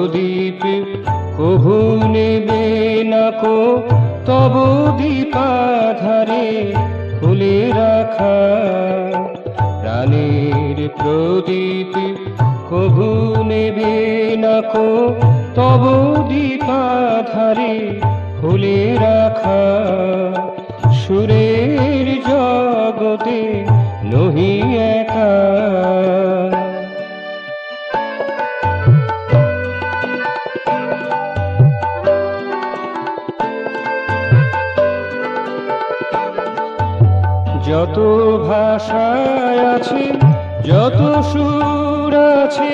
প্রদীপ কভু নেবে না কো তব দীপাধারে খুলে রাখা। প্রাণের প্রদীপ কভু নেবে না কো তব দীপাধারে খুলে রাখা। সুরের জগতে নহি একা। যত ভাষায় আছে যত সুর আছে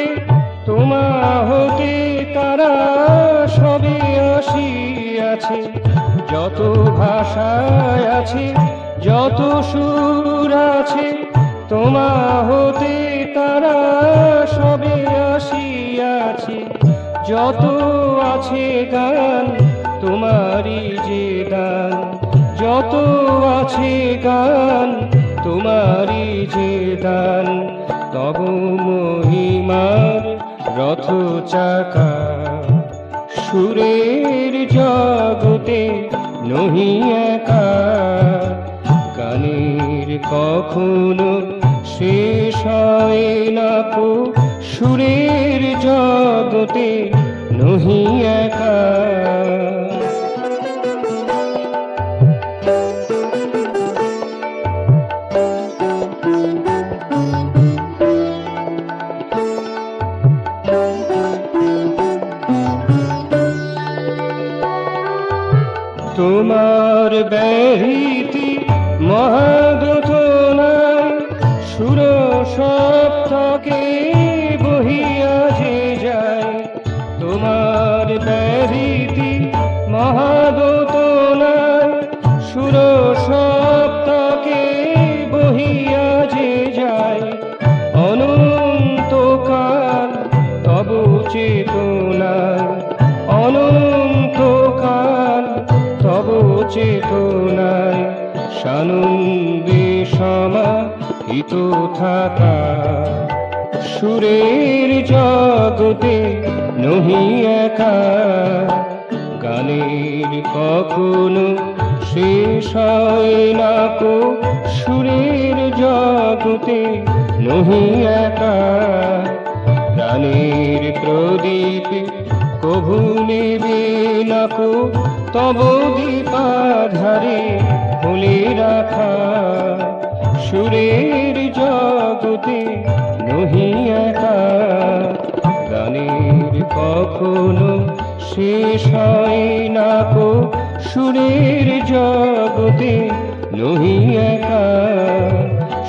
তোমা হতে তারা সবে আসিয়াছে। যত ভাষায় আছে যত সুর আছে তোমা হতে তারা সবে আসিয়াছে। যত আছে গান তোমারই যে দান, যত আছে গান তোমারই যে দান। তব মহিমার রথ চাকা সুরের জগতে নহি একা। গানের কখনো শেষ হয় না কো সুরের জগতে নহি একা। তোমার ব্যাহৃতি মহাদোধনায় সুর সপ্তকে বহিয়া যে যায়। তোমার ব্যাহৃতি মহাদোধনায় সুর সপ্তকে বহিয়া যে যায়। অনন্তকাল তব চেতনায়, অনন্তকাল তব চেতনায় সানন্দে সমাহিত থাকা। সুরের জগতে নহি একা। গানের কখনো শেষ হয় না কো সুরের জগতে নহি একা। প্রাণের প্রদীপ কভু নেবে না কো তব দীপাধারে খুলে রাখা। সুরের জগতে নহি একা। গানের কখনো শেষ হয় না কো সুরের জগতে নহি একা।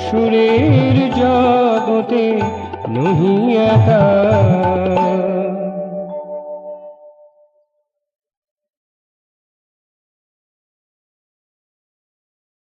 সুরের জগতে নহি একা।